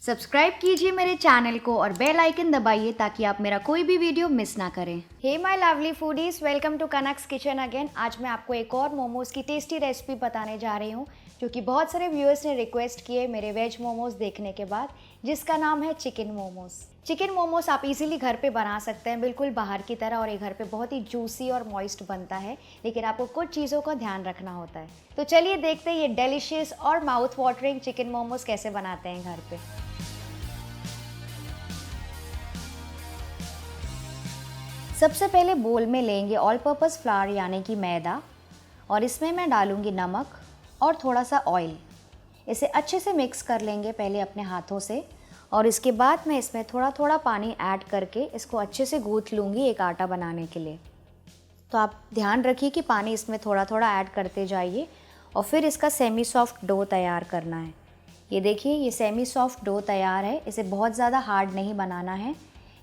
Subscribe कीजिए मेरे channel को और बेल आइकन दबाइए ताकि आप मेरा कोई भी वीडियो मिस ना करें। Hey my lovely foodies, welcome to Kanak's kitchen again. आज मैं आपको एक और मोमोज़ की टेस्टी रेसिपी बताने जा रही हूँ जो कि बहुत सारे व्यूअर्स ने रिक्वेस्ट किए मेरे वेज मोमोज़ देखने के बाद, जिसका नाम है चिकन मोमोज़। चिकन मोमोज़ आप इजीली घर पे बना सकते हैं, बिल्कुल बाहर की तरह, और ये घर पे बहुत ही जूसी और मॉइस्ट बनता है, लेकिन आपको कुछ चीज़ों का ध्यान रखना होता है। तो चलिए देखते हैं ये डेलिशियस और माउथ वाटरिंग चिकन मोमोज़ कैसे बनाते हैं घर पे। सबसे पहले बोल में लेंगे ऑल पर्पस फ्लावर यानी कि मैदा, और इसमें मैं डालूंगी नमक और थोड़ा सा ऑयल। इसे अच्छे से मिक्स कर लेंगे पहले अपने हाथों से, और इसके बाद मैं इसमें थोड़ा थोड़ा पानी ऐड करके इसको अच्छे से गूँथ लूँगी एक आटा बनाने के लिए। तो आप ध्यान रखिए कि पानी इसमें थोड़ा थोड़ा ऐड करते जाइए, और फिर इसका सेमी सॉफ्ट डो तैयार करना है। ये देखिए, ये सेमी सॉफ्ट डो तैयार है। इसे बहुत ज़्यादा हार्ड नहीं बनाना है।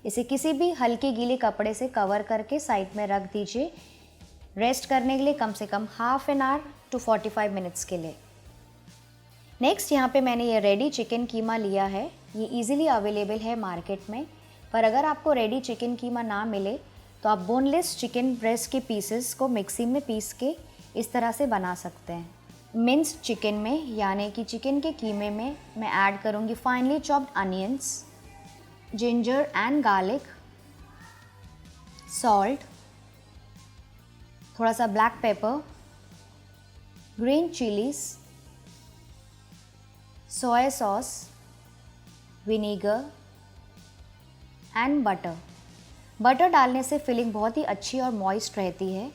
इसे किसी भी हल्के गीले कपड़े से कवर करके साइड में रख दीजिए रेस्ट करने के लिए, कम से कम half an hour to 45 minutes के लिए। नेक्स्ट यहाँ पे मैंने ये रेडी चिकन कीमा लिया है। ये इजीली अवेलेबल है मार्केट में, पर अगर आपको रेडी चिकन कीमा ना मिले तो आप बोनलेस चिकन ब्रेस्ट के पीसेस को मिक्सी में पीस के इस तरह से बना सकते हैं। मिन्स्ड चिकन में यानी कि चिकन के कीमे में मैं ऐड करूँगी finally chopped onions, ginger and garlic, salt, थोड़ा सा black pepper, green chillies, soya sauce, vinegar and butter. Butter डालने से फिलिंग बहुत ही अच्छी और मॉइस्ट रहती है,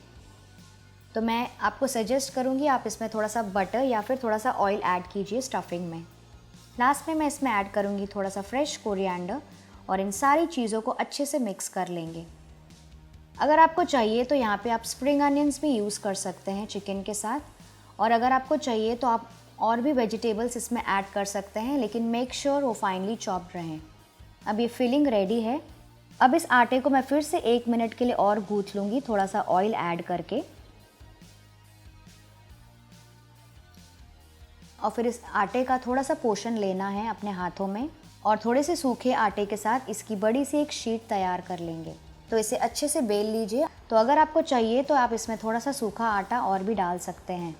तो मैं आपको सजेस्ट करूँगी आप इसमें थोड़ा सा बटर या फिर थोड़ा सा ऑयल ऐड कीजिए स्टफिंग में। लास्ट में मैं इसमें ऐड करूँगी थोड़ा सा फ्रेश कोरिएंडर, और इन सारी चीज़ों को अच्छे से मिक्स कर लेंगे। अगर आपको चाहिए तो यहाँ पे आप स्प्रिंग अनियंस भी यूज़ कर सकते हैं चिकन के साथ, और अगर आपको चाहिए तो आप और भी वेजिटेबल्स इसमें ऐड कर सकते हैं, लेकिन मेक श्योर वो फाइनली चॉप्ड रहें। अब ये फिलिंग रेडी है। अब इस आटे को मैं फिर से 1 मिनट के लिए और गूँथ लूँगी थोड़ा सा ऑयल ऐड करके, और फिर इस आटे का थोड़ा सा पोर्शन लेना है अपने हाथों में, और थोड़े से सूखे आटे के साथ इसकी बड़ी सी एक शीट तैयार कर लेंगे। तो इसे अच्छे से बेल लीजिए। तो अगर आपको चाहिए तो आप इसमें थोड़ा सा सूखा आटा और भी डाल सकते हैं।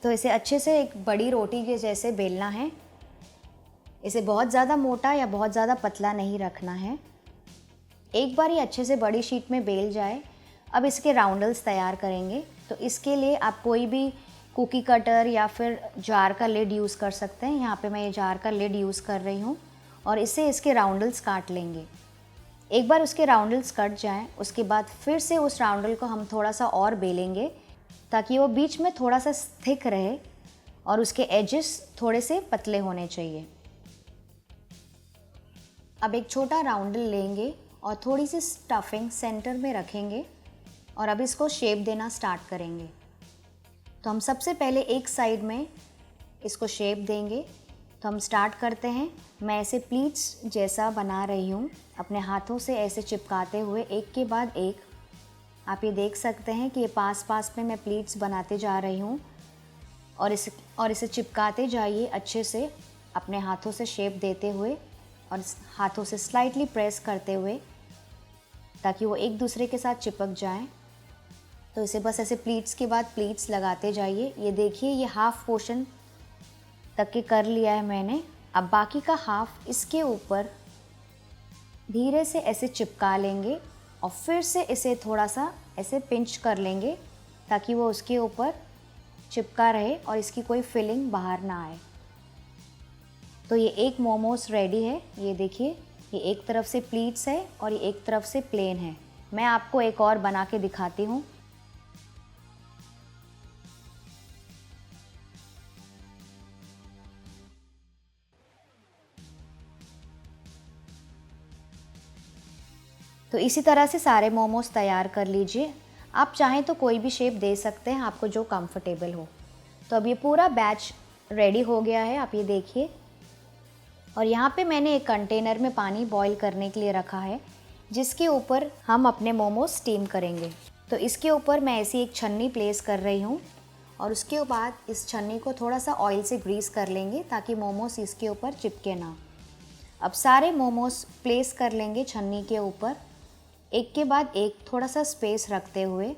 तो इसे अच्छे से एक बड़ी रोटी के जैसे बेलना है। इसे बहुत ज़्यादा मोटा या बहुत ज़्यादा पतला नहीं रखना है। एक बार ये अच्छे से बड़ी शीट में बेल जाए, अब इसके राउंडल्स तैयार करेंगे। तो इसके लिए आप कोई भी कुकी कटर या फिर जार का लिड यूज़ कर सकते हैं। यहाँ पे मैं ये जार का लिड यूज़ कर रही हूँ, और इससे इसके राउंडल्स काट लेंगे। एक बार उसके राउंडल्स कट जाएं, उसके बाद फिर से उस राउंडल को हम थोड़ा सा और बेलेंगे ताकि वो बीच में थोड़ा सा थिक रहे और उसके एजेस थोड़े से पतले होने चाहिए। अब एक छोटा राउंडल लेंगे और थोड़ी सी स्टफिंग सेंटर में रखेंगे, और अब इसको शेप देना स्टार्ट करेंगे। तो हम सबसे पहले एक साइड में इसको शेप देंगे। तो हम स्टार्ट करते हैं। मैं ऐसे प्लीट्स जैसा बना रही हूँ, अपने हाथों से ऐसे चिपकाते हुए एक के बाद एक। आप ये देख सकते हैं कि ये पास पास में मैं प्लीट्स बनाते जा रही हूँ, और इसे चिपकाते जाइए अच्छे से अपने हाथों से शेप देते हुए, और हाथों से स्लाइटली प्रेस करते हुए ताकि वो एक दूसरे के साथ चिपक जाएं। तो इसे बस ऐसे प्लीट्स के बाद प्लीट्स लगाते जाइए। ये देखिए, ये हाफ पोर्शन तक के कर लिया है मैंने। अब बाकी का हाफ इसके ऊपर धीरे से ऐसे चिपका लेंगे, और फिर से इसे थोड़ा सा ऐसे पिंच कर लेंगे ताकि वो उसके ऊपर चिपका रहे और इसकी कोई फिलिंग बाहर ना आए। तो ये एक मोमोस रेडी है। ये देखिए, ये एक तरफ से प्लीट्स है और ये एक तरफ से प्लेन है। मैं आपको एक और बना के दिखाती हूँ। तो इसी तरह से सारे मोमोज तैयार कर लीजिए। आप चाहें तो कोई भी शेप दे सकते हैं, आपको जो कंफर्टेबल हो। तो अब ये पूरा बैच रेडी हो गया है, आप ये देखिए। और यहाँ पे मैंने एक कंटेनर में पानी बॉईल करने के लिए रखा है, जिसके ऊपर हम अपने मोमोज स्टीम करेंगे। तो इसके ऊपर मैं ऐसी एक छन्नी प्लेस कर रही हूँ, और उसके बाद इस छन्नी को थोड़ा सा ऑयल से ग्रीस कर लेंगे ताकि मोमोस इसके ऊपर चिपके ना। अब सारे मोमोस प्लेस कर लेंगे छन्नी के ऊपर, एक के बाद एक थोड़ा सा स्पेस रखते हुए।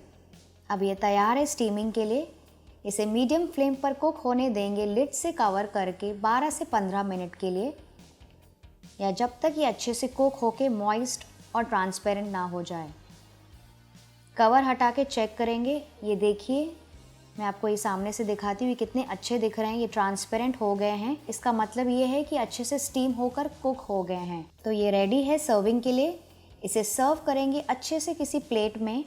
अब ये तैयार है स्टीमिंग के लिए। इसे मीडियम फ्लेम पर कुक होने देंगे लिड से कवर करके 12 से 15 मिनट के लिए, या जब तक ये अच्छे से कुक होके मॉइस्ट और ट्रांसपेरेंट ना हो जाए। कवर हटा के चेक करेंगे। ये देखिए, मैं आपको ये सामने से दिखाती हूँ, कितने अच्छे दिख रहे हैं। ये ट्रांसपेरेंट हो गए हैं, इसका मतलब ये है कि अच्छे से स्टीम होकर कुक हो गए हैं। तो ये रेडी है सर्विंग के लिए। इसे सर्व करेंगे अच्छे से किसी प्लेट में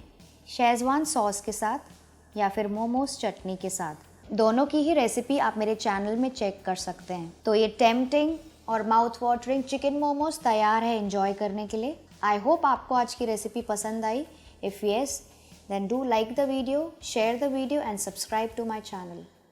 शेज़वान सॉस के साथ या फिर मोमोस चटनी के साथ। दोनों की ही रेसिपी आप मेरे चैनल में चेक कर सकते हैं। तो ये टेम्पटिंग और माउथ वाटरिंग चिकन मोमोज तैयार है एंजॉय करने के लिए। आई होप आपको आज की रेसिपी पसंद आई। If yes, then do like the video, share the video and subscribe to my channel.